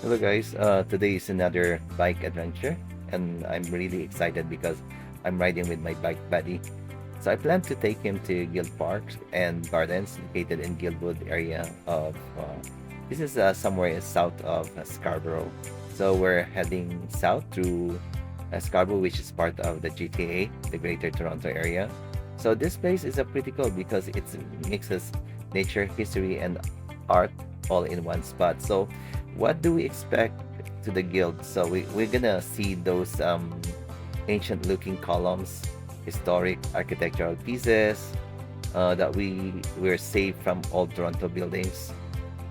Hello guys, today is another bike adventure and I'm really excited because I'm riding with my bike buddy. So I plan to take him to Guild Park and Gardens located in Guildwood area of this is somewhere south of Scarborough. So we're heading south through Scarborough, which is part of the GTA, the Greater Toronto Area. So this place is a pretty cool because it mixes nature, history, and art all in one spot. So what do we expect to the guild? So we're gonna see those ancient looking columns, historic architectural pieces that we're saved from old Toronto buildings.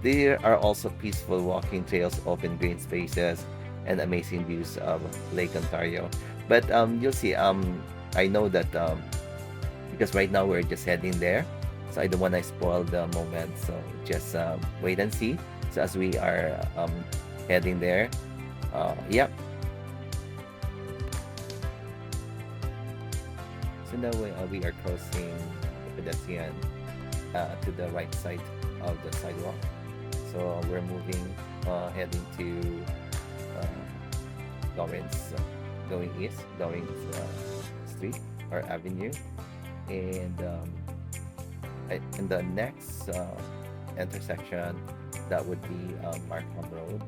There are also peaceful walking trails, open green spaces, and amazing views of Lake Ontario. But you'll see, I know that because right now we're just heading there, so I don't want to spoil the moment. So just wait and see. So as we are heading there, yep. So now we are crossing the pedestrian to the right side of the sidewalk. So we're moving, heading to Lawrence, going east, Lawrence Street or Avenue, and in the next intersection, that would be Markham Road.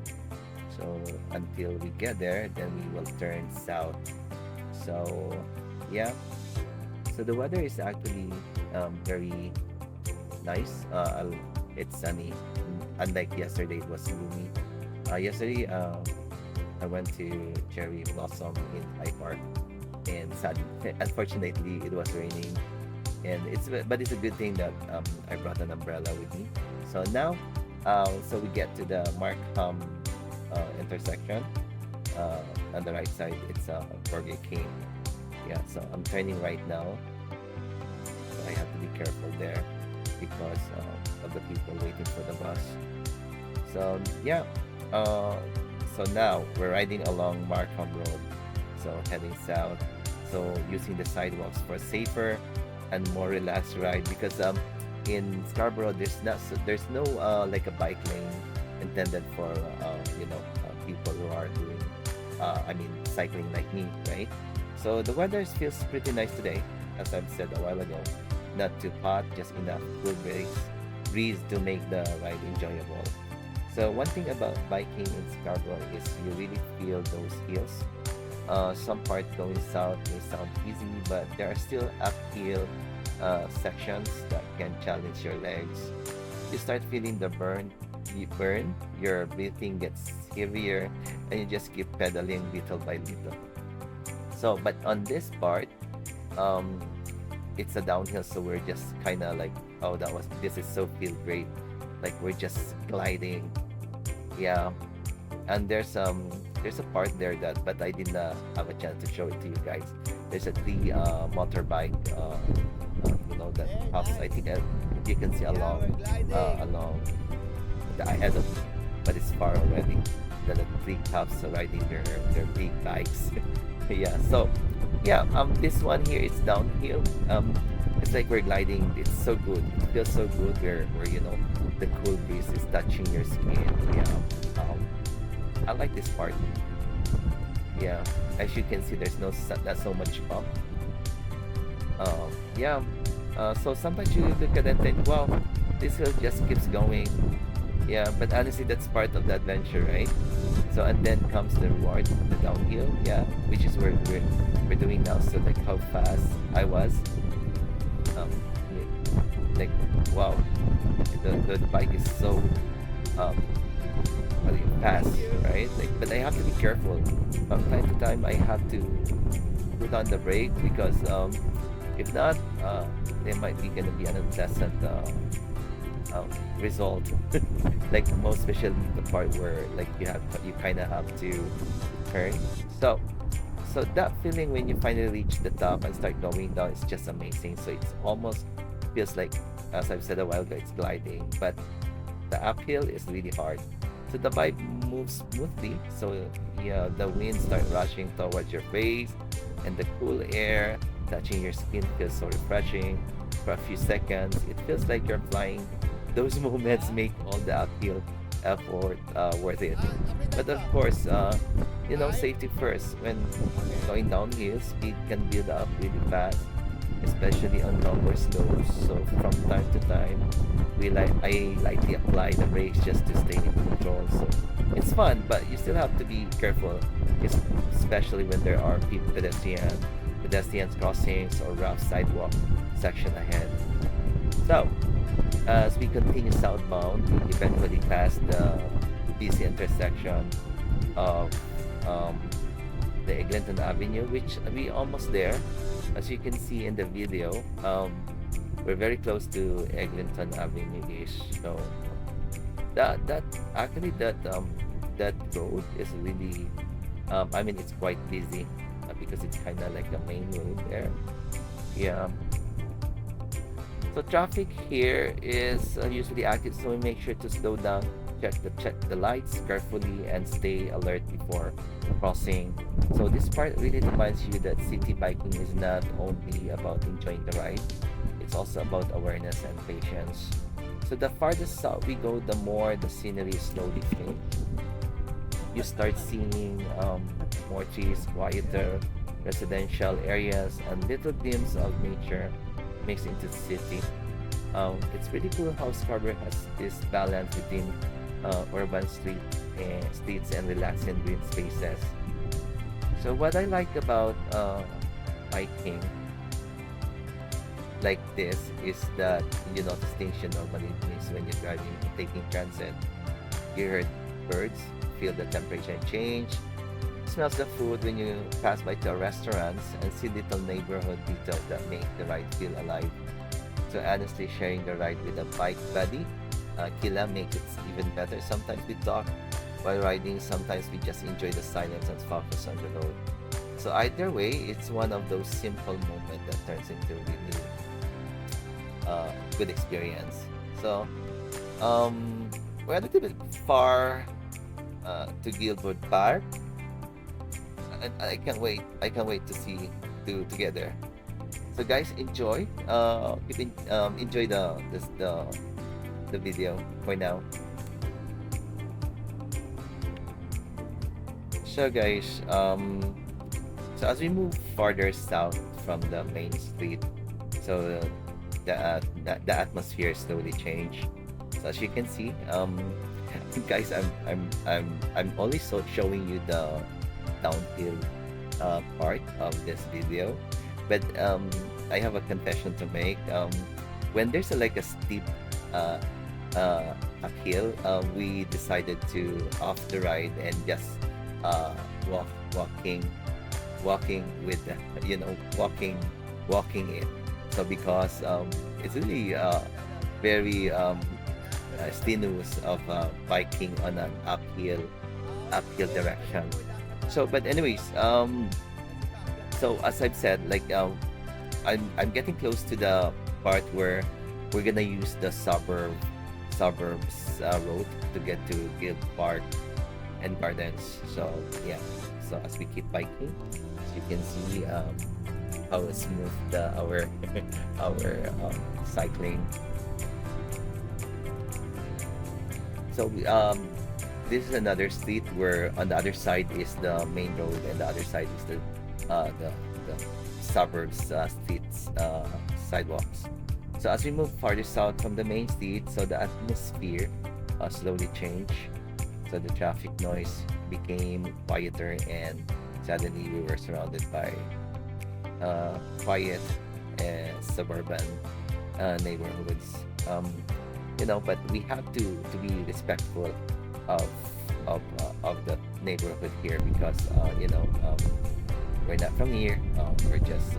So until we get there, then we will turn south. So yeah, so the weather is actually very nice. It's sunny. Unlike yesterday, it was gloomy. Yesterday, I went to Cherry Blossom in High Park, and unfortunately, it was raining. And it's a good thing that I brought an umbrella with me. So now, so we get to the Markham intersection. On the right side, it's Burger King. Yeah, so I'm turning right now. So I have to be careful there because of the people waiting for the bus. So yeah, uh, so now we're riding along Markham Road, so heading south. So using the sidewalks for a safer and more relaxed ride because in Scarborough there's no like a bike lane intended for people who are doing I mean cycling like me, right? So the weather feels pretty nice today, as I've said a while ago. Not too hot, just enough cool breeze to make the ride enjoyable. So one thing about biking in Scarborough is you really feel those hills. Some parts going south may sound easy, but there are still uphill sections that can challenge your legs. You start feeling the burn, your breathing gets heavier, and you just keep pedaling little by little. So, but on this part, um, it's a downhill, so we're just kind of like, oh, this is so feel great, like we're just gliding, yeah. And there's a part there that, but I didn't have a chance to show it to you guys. There's a three motorbike, that house. I think you can see along the ahead of me, but it's far already. The three cops are riding their big bikes. Yeah, so yeah, this one here is downhill. It's like we're gliding. It's so good. It feels so good where the cool breeze is touching your skin. Yeah, I like this part. Yeah, as you can see, there's not so much bump. Yeah, so sometimes you look at it and think, wow, this hill just keeps going. Yeah, but honestly, that's part of the adventure, right? So and then comes the reward, the downhill. Yeah, which is where we're doing now. So like how fast I was. Um, like wow, the bike is so um fast, right? Like, but I have to be careful. From time to time, I have to put on the brake because if not, there might be gonna be an unpleasant result. Like most especially the part where like you kind of have to turn. So so that feeling when you finally reach the top and start going down is just amazing. So it's almost feels like, as I've said a while ago, it's gliding, but the uphill is really hard. So the bike moves smoothly. So yeah, the wind starts rushing towards your face, and the cool air touching your skin feels so refreshing. For a few seconds, it feels like you're flying. Those moments make all the uphill effort worth it. But of course, safety first. When going downhill, speed can build up really fast, especially on longer slopes. So from time to time, I lightly apply the brakes just to stay in control. So it's fun, but you still have to be careful, es- especially when there are pedestrians crossings or rough sidewalk section ahead. So as we continue southbound, we eventually pass the busy intersection of um, the Eglinton Avenue, which we almost there. As you can see in the video, we're very close to Eglinton Avenue-ish. So that actually that road is really, I mean, it's quite busy because it's kind of like a main road there. Yeah. So traffic here is usually active, so we make sure to slow down, check the lights carefully, and stay alert before crossing. So this part really reminds you that city biking is not only about enjoying the ride; it's also about awareness and patience. So the farthest south we go, the more the scenery slowly changes. You start seeing more trees, quieter residential areas, and little glimpses of nature mixed into the city. It's really cool how Scarborough has this balance between urban streets and relaxing green spaces. So what I like about hiking like this is that distinction normally means when you're driving, taking transit, you heard birds, feel the temperature change, smells the food when you pass by to restaurants, and see little neighborhood details that make the ride feel alive. So honestly, sharing the ride with a bike buddy, Kila, makes it even better. Sometimes we talk while riding, sometimes we just enjoy the silence and focus on the road. So either way, it's one of those simple moments that turns into really good experience. So we're a little bit far to Gilbert Park. I can't wait. I can't wait to see to together. So guys, enjoy the video for now. So guys, so as we move farther south from the main street, so the atmosphere slowly change. So as you can see, guys, I'm only showing you the downhill part of this video, but I have a confession to make. When there's like a steep uh, uphill, we decided to off the ride and just uh, walk walking with walking it. So because it's really very strenuous of biking on an uphill direction. So but anyways, so as I've said, like I'm getting close to the part where we're gonna use the suburbs road to get to Guild Park and Gardens. So yeah, so as we keep biking, as you can see how smooth our our cycling. So this is another street where on the other side is the main road and the other side is the suburbs streets sidewalks. So as we move farther south from the main street, so the atmosphere slowly changed. So the traffic noise became quieter, and suddenly we were surrounded by quiet suburban neighborhoods. But we have to be respectful of of the neighborhood here because we're not from here. We're just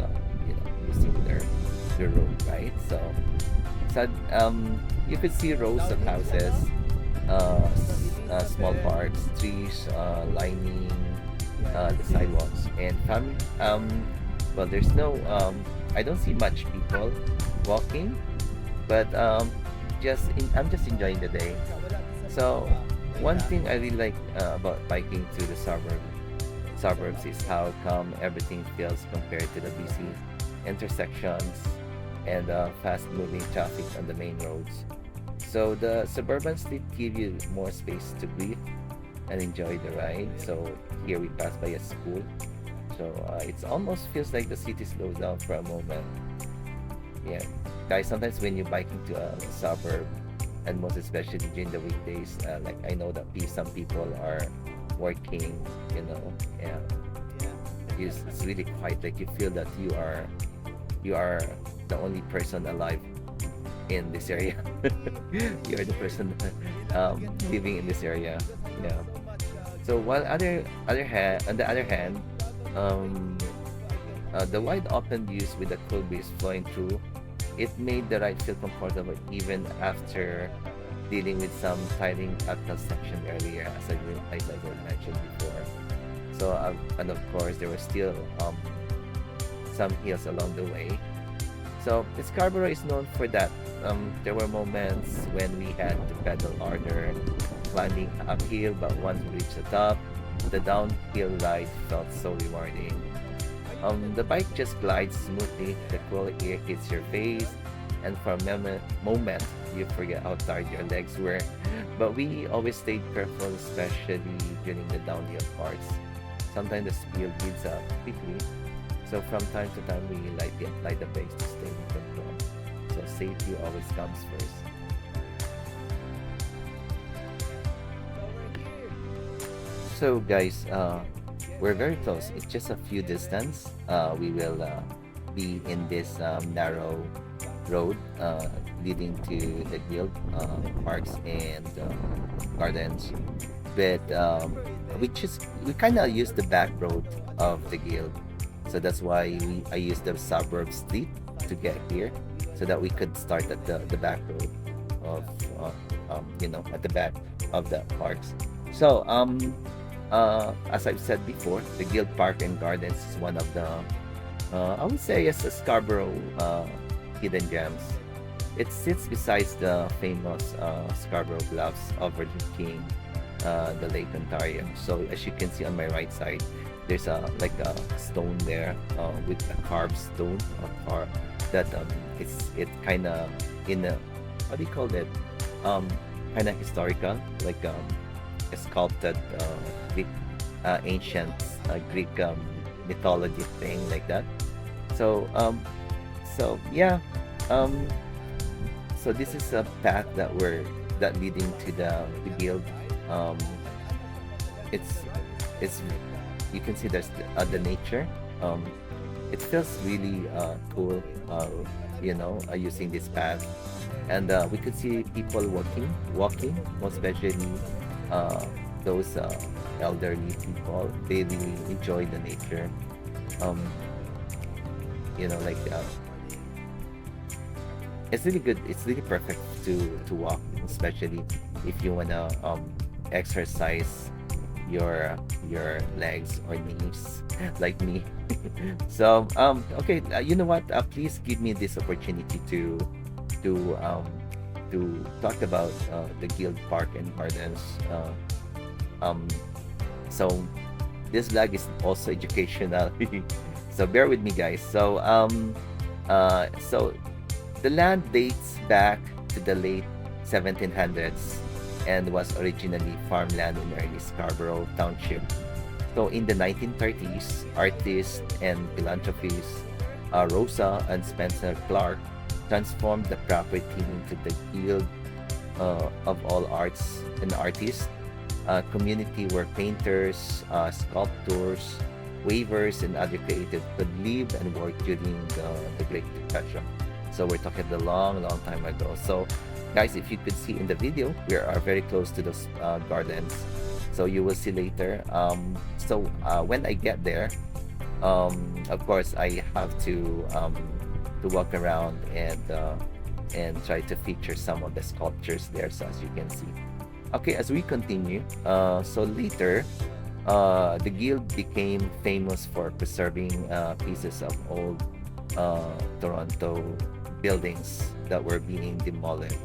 using their road, right? So you could see rows of houses, small parks, trees lining the sidewalks, and family. Well, there's no. I don't see much people walking, but I'm just enjoying the day. So one thing I really like about biking through the suburbs is how calm everything feels compared to the busy intersections and fast-moving traffic on the main roads. So the suburban street give you more space to breathe and enjoy the ride. So here we pass by a school. So it almost feels like the city slows down for a moment. Yeah, guys. Sometimes when you're biking to a suburb, and most especially during the weekdays, like I know that some people are working. You know, yeah, it's really quiet. Like you feel that you are the only person alive in this area. You're the person living in this area. Yeah. So while on the other hand, um, the wide open views with the cool breeze flowing through, it made the ride feel comfortable even after dealing with some tiring uphill section earlier, as I mentioned before. So and of course there were still some hills along the way. So Scarborough is known for that. There were moments when we had to pedal harder, climbing uphill, but once we reached the top, the downhill ride felt so rewarding. The bike just glides smoothly, the cool air hits your face, and for a moment you forget how tired your legs were. But we always stayed careful, especially during the downhill parts. Sometimes the speed builds up quickly, so from time to time we lightly apply the brakes to stay in control. So safety always comes first. So guys, we're very close. It's just a few distance. We will be in this narrow road leading to the guild parks and gardens. But we kind of use the back road of the guild, so that's why I use the suburb street to get here, so that we could start at the back road of at the back of the parks. So as I've said before, the Guild Park and Gardens is one of the I would say it's a Scarborough hidden gems. It sits beside the famous Scarborough Bluffs overlooking the Lake Ontario. So as you can see on my right side, there's a stone there with a carved stone or that it kind of in a, what do you call it, kind of historical, like a sculpted Greek ancient Greek mythology thing like that. So yeah, um, so this is a path that leading to the guild. Um, it's it's you can see there's the nature. Um, it feels really cool, using this path, and we could see people walking, most especially uh, those elderly people. They really enjoy the nature. Um, like it's really good. It's really perfect to walk, especially if you wanna exercise your legs or knees like me. So okay, you know what? Please give me this opportunity to um to talk about the Guild Park and Gardens. Um, so this vlog is also educational. So bear with me, guys. So the land dates back to the late 1700s and was originally farmland in early Scarborough Township. So in the 1930s, artists and philanthropists Rosa and Spencer Clark transformed the property into the Guild of all arts and artists, community where painters, sculptors, weavers, and other creatives could live and work during the Great Depression. So we're talking the long, long time ago. So guys, if you could see in the video, we are very close to those gardens. So you will see later. When I get there, of course, I have to walk around and try to feature some of the sculptures there. So as you can see. Okay, as we continue, so later, the guild became famous for preserving pieces of old Toronto buildings that were being demolished.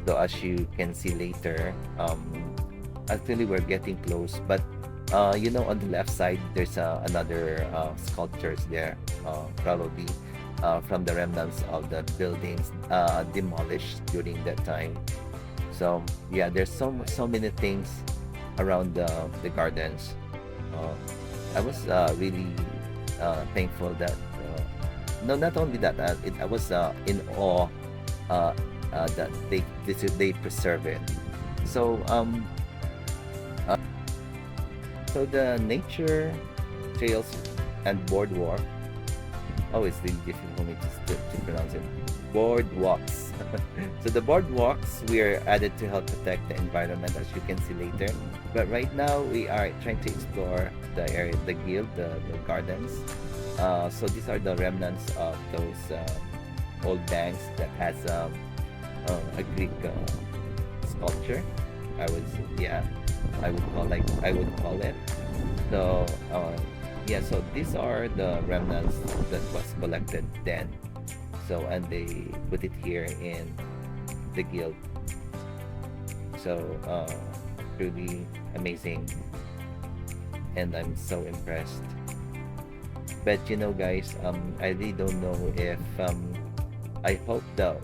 So as you can see later, actually we're getting close, but on the left side there's another sculptures there, probably from the remnants of the buildings demolished during that time. So yeah, there's so many things around the gardens. Uh, I was really thankful that no, not only that, I was in awe that they preserve it. So uh, so the nature trails and boardwalk. Oh, it's really difficult for me to pronounce it. Boardwalks. So the boardwalks were added to help protect the environment, as you can see later. But right now we are trying to explore the area, the guild, the gardens. So these are the remnants of those old banks that has a Greek sculpture. I would, yeah, I would call it. So yeah, so these are the remnants that was collected then. So and they put it here in the guild. So truly amazing, and I'm so impressed. But you know, guys, I really don't know if I hope the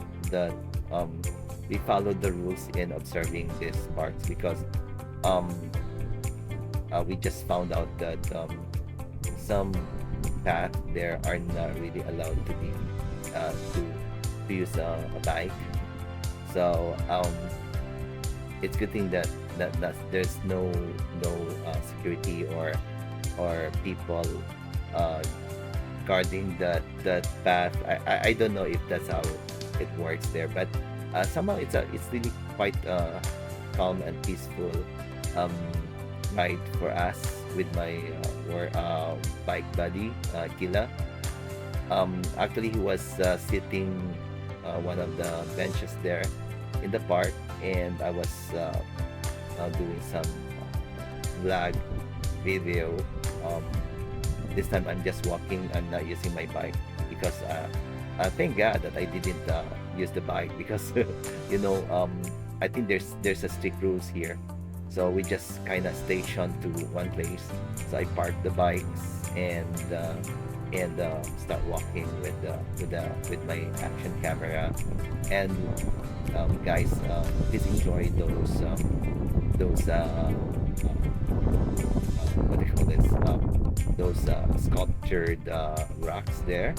we follow the rules in observing these parks, because um we just found out that some path there are not really allowed to be to use a bike. So it's good thing that there's no security or people uh, guarding that path. I don't know if that's how it works there, but somehow it's really quite calm and peaceful um, ride for us with my bike buddy Gila. Actually, he was sitting one of the benches there in the park, and I was doing some vlog video. Um, this time I'm just walking. I'm not using my bike because thank God that I didn't use the bike, because you know, I think there's a strict rules here. So we just kind of stationed to one place. So I parked the bikes and start walking with my action camera. And guys, please enjoy those what do you call this? Those sculptured rocks there.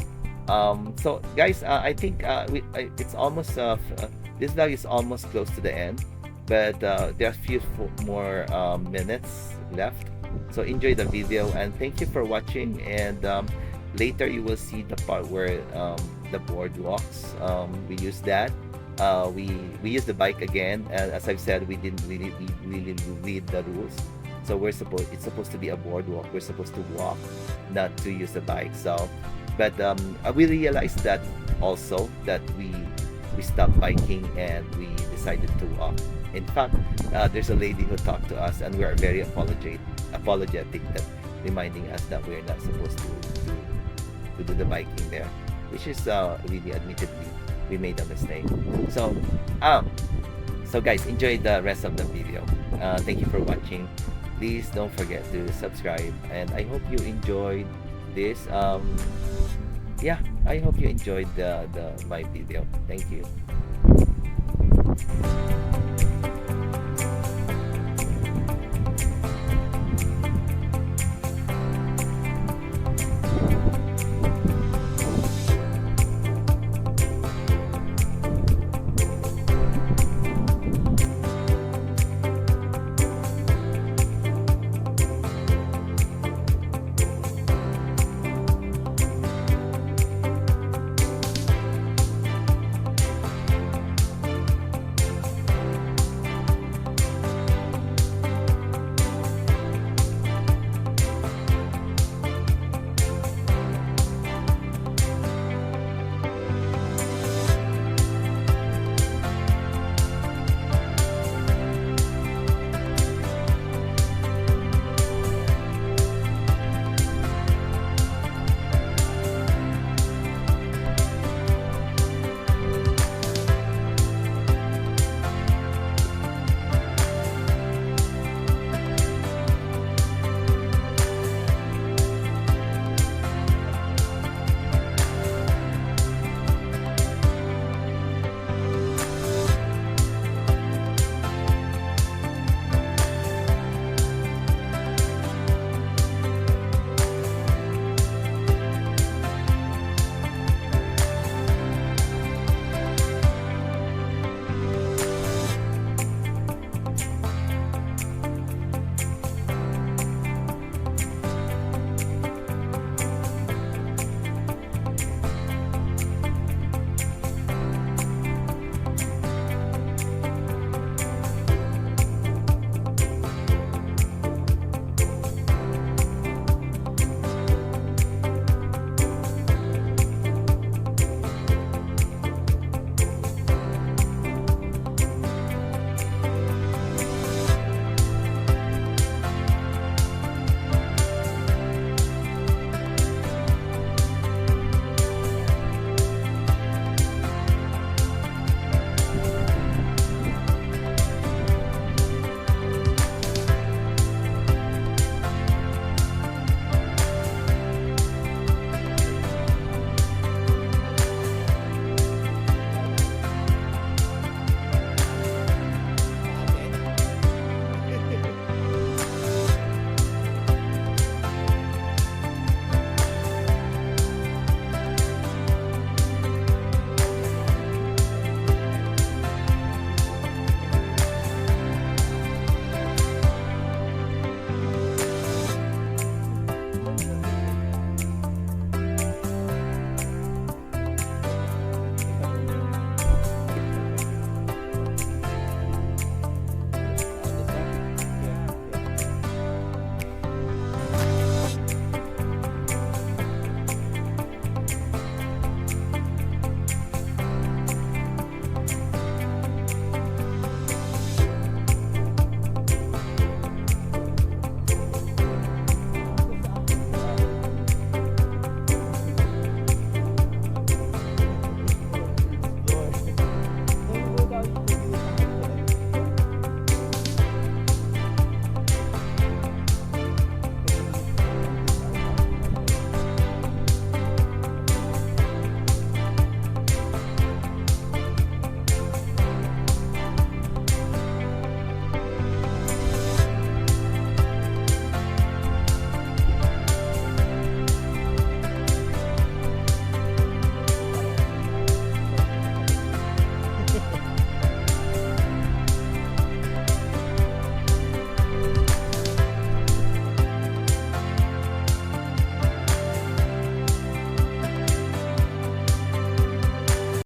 So guys, I think it's almost this vlog is almost close to the end, but there are a few more minutes left. So enjoy the video and thank you for watching. And later you will see the part where the boardwalks, we use that. We use the bike again, and as I've said, we didn't really read the rules. So it's supposed to be a boardwalk. We're supposed to walk, not to use the bike. So, but we realized that also that we stopped biking and we decided to walk. In fact, there's a lady who talked to us, and we are very apologetic that reminding us that we're not supposed to do the biking there, which is really, admittedly, we made a mistake. So so guys, enjoy the rest of the video. Thank you for watching. Please don't forget to subscribe, and I hope you enjoyed this. Yeah, I hope you enjoyed my video. Thank you.